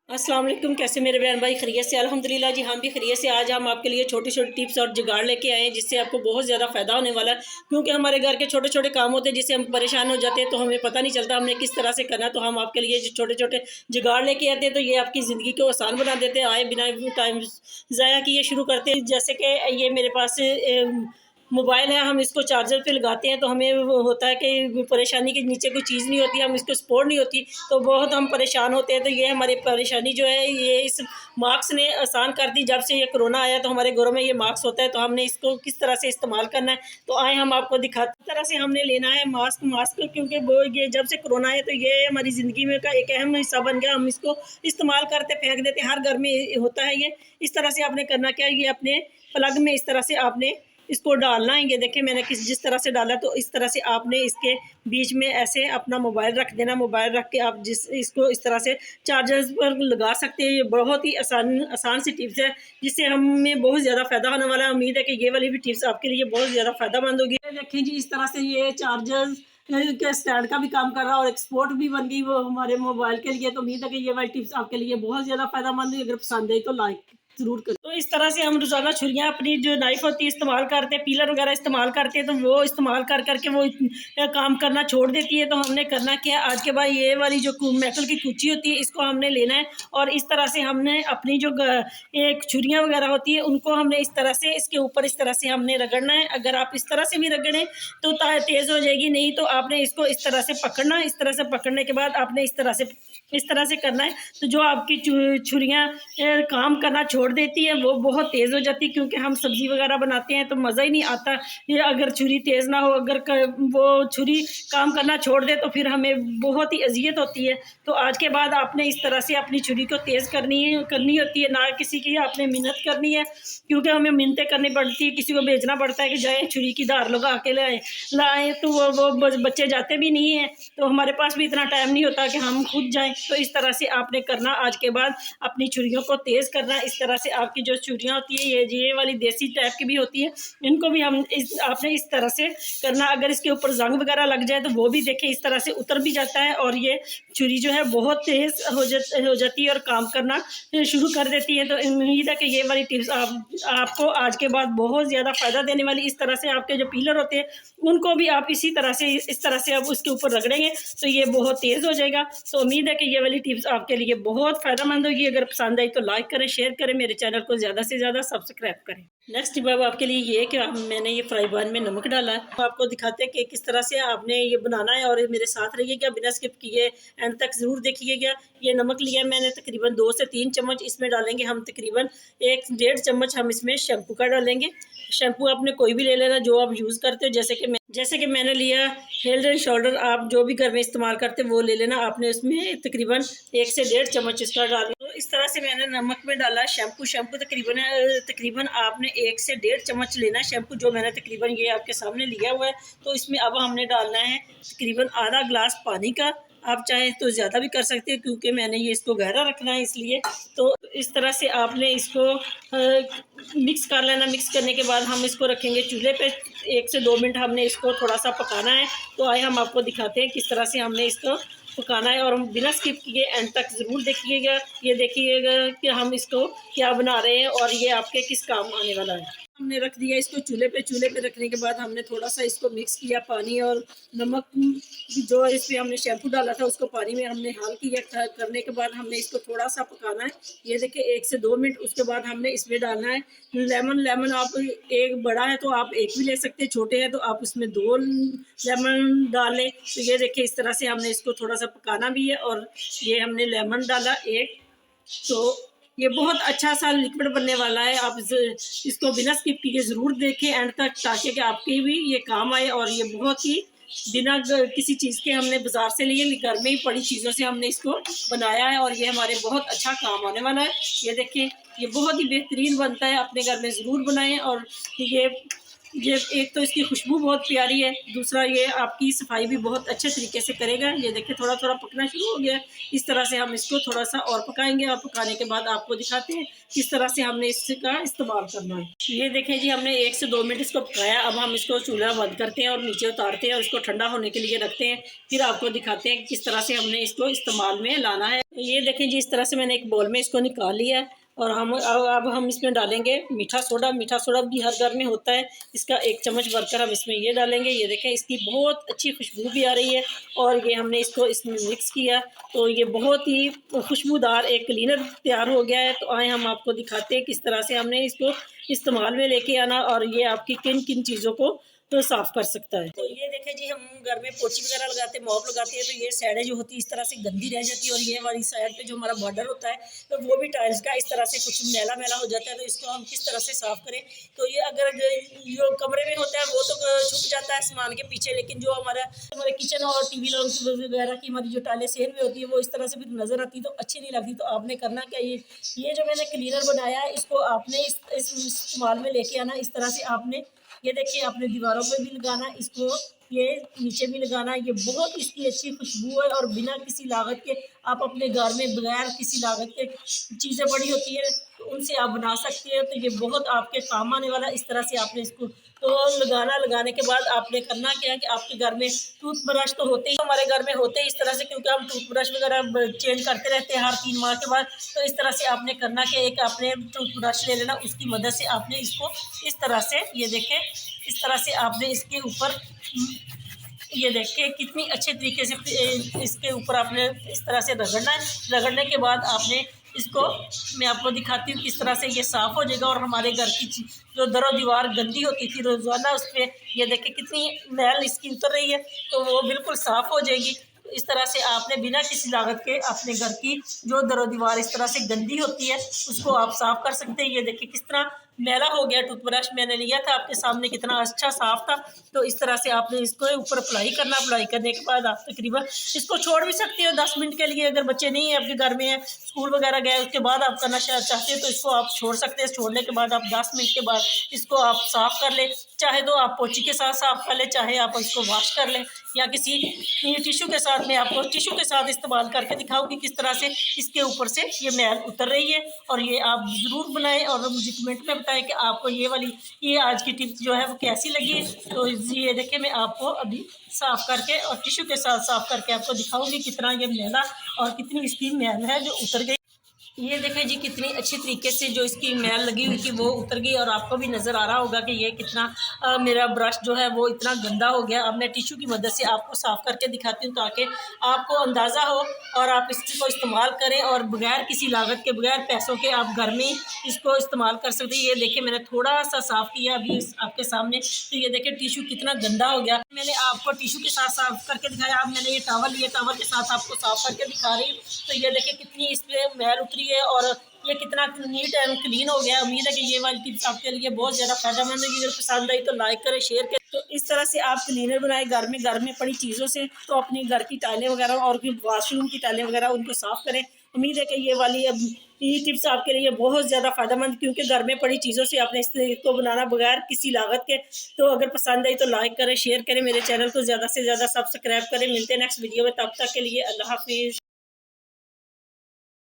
अस्सलाम वालेकुम। कैसे मेरे बहन भाई खैरियत से? अल्हम्दुलिल्लाह जी हम भी खैरियत से। आज हम आपके लिए छोटी छोटी टिप्स और जुगाड़ लेके आए हैं जिससे आपको बहुत ज़्यादा फ़ायदा होने वाला है। क्योंकि हमारे घर के छोटे छोटे काम होते हैं जिससे हम परेशान हो जाते हैं, तो हमें पता नहीं चलता हमने किस तरह से करना है। तो हम आपके लिए जो छोटे छोटे जुगाड़ लेके आते हैं तो ये आपकी ज़िंदगी को आसान बना देते हैं। आए बिना टाइम ज़ाया किए शुरू करते हैं। जैसे कि ये मेरे पास मोबाइल है, हम इसको चार्जर पे लगाते हैं तो हमें वो होता है कि परेशानी के नीचे कोई चीज़ नहीं होती, हम इसको सपोर्ट नहीं होती तो बहुत हम परेशान होते हैं। तो ये हमारी परेशानी जो है ये इस मास्क ने आसान कर दी। जब से ये कोरोना आया तो हमारे घरों में ये मास्क होता है, तो हमने इसको किस तरह से इस्तेमाल करना है तो आए हम आपको दिखाते किस तरह से हमने लेना है मास्क क्योंकि वो ये जब से कोरोना आया तो ये हमारी ज़िंदगी में का एक अहम हिस्सा बन गया। हम इसको इस्तेमाल करते फेंक देते, हर घर में होता है ये। इस तरह से आपने करना क्या है, ये अपने प्लग में इस तरह से आपने इसको डालना है। ये देखिए मैंने जिस तरह से डाला, तो इस तरह से आपने इसके बीच में ऐसे अपना मोबाइल रख देना। मोबाइल रख के आप इसको इस तरह से चार्जर्स पर लगा सकते हैं। ये बहुत ही आसान सी टिप्स है जिससे हमें बहुत ज़्यादा फ़ायदा होने वाला है। उम्मीद है कि ये वाली भी टिप्स आपके लिए बहुत ज़्यादा फ़ायदामंद होगी। देखिए जी, इस तरह से ये चार्जर्स के स्टैंड का भी काम कर रहा है और एक्सपोर्ट भी बन गई वो हमारे मोबाइल के लिए। तो उम्मीद है कि ये वाली टिप्स आपके लिए बहुत ज़्यादा फ़ायदामंद है। अगर पसंद आई तो लाइक ज़रूर करें। तो इस तरह से हम रोज़ाना छुरियाँ अपनी जो नाइफ़ होती है इस्तेमाल करते हैं, पीलर वगैरह इस्तेमाल करते हैं, तो वो इस्तेमाल कर करके वो काम करना छोड़ देती है। तो हमने करना क्या है, आज के बाद ये वाली जो मेटल की कुची होती है इसको हमने लेना है और इस तरह से हमने अपनी जो एक छुरियाँ वगैरह होती है उनको हमने इस तरह से इसके ऊपर इस तरह से हमने रगड़ना है। अगर आप इस तरह से भी रगड़ें तो तेज़ हो जाएगी, नहीं तो आपने इसको इस तरह से पकड़ना है। इस तरह से पकड़ने के बाद आपने इस तरह से करना है। तो जो आपकी छुरियाँ काम करना छोड़ देती है वो बहुत तेज़ हो जाती है, क्योंकि हम सब्ज़ी वगैरह बनाते हैं तो मज़ा ही नहीं आता ये अगर छुरी तेज़ ना हो। अगर वो छुरी काम करना छोड़ दे तो फिर हमें बहुत ही अजियत होती है। तो आज के बाद आपने इस तरह से अपनी छुरी को तेज़ करनी होती है, ना किसी की आपने मिन्नत करनी है, क्योंकि हमें मिन्नतें करनी पड़ती है। किसी को भेजना पड़ता है कि जाए छुरी की धार लगा के लाएँ, तो वो बच्चे जाते भी नहीं हैं। तो हमारे पास भी इतना टाइम नहीं होता कि हम खुद जाएँ। तो इस तरह से आपने करना, आज के बाद अपनी छुरियों को तेज़ करना। इस तरह से आपकी जो छुरियाँ होती है ये वाली देसी टाइप की भी होती है, इनको भी आपने इस तरह से करना। अगर इसके ऊपर जंग वगैरह लग जाए तो वो भी देखिए इस तरह से उतर भी जाता है और ये छुरी जो है बहुत तेज़ हो जाती है और काम करना शुरू कर देती है। तो उम्मीद है कि ये वाली टिप्स आपको आज के बाद बहुत ज़्यादा फ़ायदा देने वाली। इस तरह से आपके जो पीलर होते हैं उनको भी आप इसी तरह से इस तरह से आप उसके ऊपर रगड़ेंगे तो ये बहुत तेज़ हो जाएगा। तो उम्मीद है कि ये वाली टिप्स आपके लिए बहुत फ़ायदेमंद होगी। अगर पसंद आई तो लाइक करें, शेयर करें, मेरे चैनल को ज़्यादा से ज़्यादा सब्सक्राइब करें। नेक्स्ट टिप अब आपके लिए ये है कि मैंने ये फ्राई पैन में नमक डाला है। तो आपको दिखाते हैं कि किस तरह से आपने ये बनाना है और मेरे साथ रहिएगा, बिना स्किप किए एंड तक ज़रूर देखिएगा। ये नमक लिया मैंने तकरीबन 2 से 3 चम्मच। इसमें डालेंगे हम तकरीबन 1 डेढ़ चम्मच हम इसमें शैम्पू का डालेंगे। शैम्पू आपने कोई भी ले लेना जो आप यूज़ करते हो, जैसे कि मैंने लिया हेड एंड शोल्डर। आप जो भी घर में इस्तेमाल करते हैं वो ले लेना। आपने उसमें तकरीबन 1 से डेढ़ चम्मच इसका डालना। तो इस तरह से मैंने नमक में डाला शैम्पू तकरीबन आपने 1 से डेढ़ चम्मच लेना है शैम्पू, जो मैंने तकरीबन ये आपके सामने लिया हुआ है। तो इसमें अब हमने डालना है तकरीबन आधा गिलास पानी का। आप चाहें तो ज़्यादा भी कर सकते हैं क्योंकि मैंने ये इसको गहरा रखना है इसलिए। तो इस तरह से आपने इसको मिक्स कर लेना। मिक्स करने के बाद हम इसको रखेंगे चूल्हे पे। 1 से 2 मिनट हमने इसको थोड़ा सा पकाना है। तो आइए हम आपको दिखाते हैं किस तरह से हमने इसको पकाना है और हम बिना स्किप किए एंड तक ज़रूर देखिएगा। ये देखिएगा कि हम इसको क्या बना रहे हैं और ये आपके किस काम आने वाला है। हमने रख दिया इसको चूल्हे पे रखने के बाद हमने थोड़ा सा इसको मिक्स किया। पानी और नमक जो इस पर हमने शैम्पू डाला था उसको पानी में हमने हाल किया। करने के बाद हमने इसको थोड़ा सा पकाना है। ये देखिए 1 से 2 मिनट। उसके बाद हमने इसमें डालना है लेमन। आप एक बड़ा है तो आप एक भी ले सकते हैं, छोटे हैं तो आप उसमें 2 लेमन डालें। तो ये देखिए इस तरह से हमने इसको थोड़ा सा पकाना भी है और ये हमने लेमन डाला 1। तो ये बहुत अच्छा सा लिक्विड बनने वाला है। आप इसको बिना स्किप किए ज़रूर देखें एंड तक, ताकि आपके भी ये काम आए। और ये बहुत ही बिना किसी चीज़ के हमने बाज़ार से लिए, घर में ही पड़ी चीज़ों से हमने इसको बनाया है और ये हमारे बहुत अच्छा काम आने वाला है। ये देखिए ये बहुत ही बेहतरीन बनता है, अपने घर में ज़रूर बनाएं। और ये एक तो इसकी खुशबू बहुत प्यारी है, दूसरा ये आपकी सफाई भी बहुत अच्छे तरीके से करेगा। ये देखिए थोड़ा थोड़ा पकना शुरू हो गया। इस तरह से हम इसको थोड़ा सा और पकाएंगे और पकाने के बाद आपको दिखाते हैं किस तरह से हमने इसका इस्तेमाल करना है। ये देखें जी, हमने 1 से 2 मिनट इसको पकाया। अब हम इसको चूल्हा बंद करते हैं और नीचे उतारते हैं और इसको ठंडा होने के लिए रखते हैं। फिर आपको दिखाते हैं किस तरह से हमने इसको इस्तेमाल में लाना है। ये देखें जी, इस तरह से मैंने एक बाउल में इसको निकाल लिया है और अब हम इसमें डालेंगे मीठा सोडा। मीठा सोडा भी हर घर में होता है, इसका 1 चम्मच भरकर हम इसमें ये डालेंगे। ये देखें, इसकी बहुत अच्छी खुशबू भी आ रही है और ये हमने इसको इसमें मिक्स किया तो ये बहुत ही खुशबूदार एक क्लीनर तैयार हो गया है। तो आए हम आपको दिखाते हैं किस तरह से हमने इसको इस्तेमाल में लेके आना और ये आपकी किन किन चीज़ों को तो साफ़ कर सकता है। तो ये देखें जी, हम घर में पोछी वगैरह लगाते हैं, मॉप लगाते हैं, तो ये साइडें जो होती है इस तरह से गंदी रह जाती है और ये वाली साइड पे जो हमारा बॉर्डर होता है तो वो भी टाइल्स का इस तरह से कुछ मैला मैला हो जाता है। तो इसको हम किस तरह से साफ़ करें? तो ये अगर जो कमरे में होता है वो तो छुप जाता है सामान के पीछे, लेकिन जो हमारे किचन और टीवी लॉन्च वगैरह की हमारी जो टाइलें सेल में होती है वो इस तरह से फिर नज़र आती है तो अच्छी नहीं लगती। तो आपने करना क्या, ये जो मैंने क्लीनर बनाया है इसको आपने इस इस्तेमाल में लेके आना। इस तरह से आपने ये देखिए अपने दीवारों पे भी लगाना, इसको ये नीचे भी लगाना। ये बहुत इसकी अच्छी खुशबू है और बिना किसी लागत के आप अपने घर में बगैर किसी लागत के चीज़ें पड़ी होती है तो उनसे आप बना सकते हैं। तो ये बहुत आपके काम आने वाला। इस तरह से आपने इसको तो लगाने के बाद आपने करना क्या है कि आपके घर में टूथब्रश तो होते ही, हमारे घर में होते ही इस तरह से, क्योंकि हम टूथब्रश वगैरह चेंज करते रहते हैं हर 3 माह के बाद। तो इस तरह से आपने करना कि एक आपने टूथब्रश ले लेना, उसकी मदद से आपने इसको इस तरह से ये देखें, इस तरह से आपने इसके ऊपर ये देखिए कितनी अच्छे तरीके से इसके ऊपर आपने इस तरह से रगड़ना है। रगड़ने के बाद आपने इसको, मैं आपको दिखाती हूँ किस तरह से ये साफ़ हो जाएगा और हमारे घर की जो दरो दीवार गंदी होती थी रोज़ाना उस पर ये देखिए कितनी मैल इसकी उतर रही है तो वो बिल्कुल साफ़ हो जाएगी। इस तरह से आपने बिना किसी लागत के अपने घर की जो दरो दीवार इस तरह से गंदी होती है उसको आप साफ़ कर सकते हैं। ये देखिए किस तरह मैला हो गया। टूथब्रश मैंने लिया था आपके सामने, कितना अच्छा साफ़ था। तो इस तरह से आपने इसको ऊपर अप्लाई करना। अप्लाई करने के बाद आप तकरीबन इसको छोड़ भी सकते हो 10 मिनट के लिए। अगर बच्चे नहीं है आपके घर में है, स्कूल वगैरह गए, उसके बाद आप करना चाहते हैं तो इसको आप छोड़ सकते हैं। छोड़ने के बाद आप 10 मिनट के बाद इसको आप साफ़ कर लें। चाहे तो आप पोछी के साथ साफ़ कर लें, चाहे आप इसको वॉश कर लें या किसी टिश्यू के साथ। मैं आपको टिश्यू के साथ इस्तेमाल करके दिखाऊंगी किस तरह से इसके ऊपर से ये मैल उतर रही है। और ये आप ज़रूर बनाएं और मुझे कमेंट में बताएं कि आपको ये आज की टिप्स जो है वो कैसी लगी। तो ये देखिए, मैं आपको अभी साफ़ करके और टिश्यू के साथ साफ़ करके आपको दिखाऊंगी कितना ये मैला और कितनी इसकी मैल है जो उतर गई। ये देखें जी, कितनी अच्छी तरीके से जो इसकी मैल लगी हुई थी वो उतर गई और आपको भी नज़र आ रहा होगा कि ये कितना मेरा ब्रश जो है वो इतना गंदा हो गया। अब मैं टिश्यू की मदद से आपको साफ़ करके दिखाती हूँ ताकि आपको अंदाज़ा हो और आप इसको इस्तेमाल करें और बगैर किसी लागत के, बगैर पैसों के आप घर में इसको इस्तेमाल कर सकते हैं। ये देखिए, मैंने थोड़ा सा साफ़ किया अभी आपके सामने, तो ये देखिए टिश्यू कितना गंदा हो गया। मैंने आपको टिश्यू के साथ साफ़ करके दिखाया। अब मैंने ये टॉवल लिया, टॉवल के साथ आपको साफ़ करके दिखा रही हूँ। तो ये देखिए कितनी इस पर मैल उतरी है और ये कितना नीट एंड क्लीन हो गया। उम्मीद है कि ये वाली टिप्स आपके लिए बहुत ज़्यादा फायदेमंद है। अगर पसंद आई तो लाइक करें, शेयर करें। तो इस तरह से आप क्लीनर बनाए घर में पड़ी चीज़ों से, तो अपनी घर की टाइलें वगैरह और वॉशरूम की टाइलें वगैरह उनको साफ़ करें। उम्मीद है कि ये टिप्स आपके लिए बहुत ज़्यादा फायदेमंद, क्योंकि घर में पड़ी चीज़ों से आपने इसको बनाना बगैर किसी लागत के। तो अगर पसंद आई तो लाइक करें, शेयर करें, मेरे चैनल को ज़्यादा से ज़्यादा सब्सक्राइब करें। मिलते हैं नेक्स्ट वीडियो में, तब तक के लिए अल्लाह हाफिज़।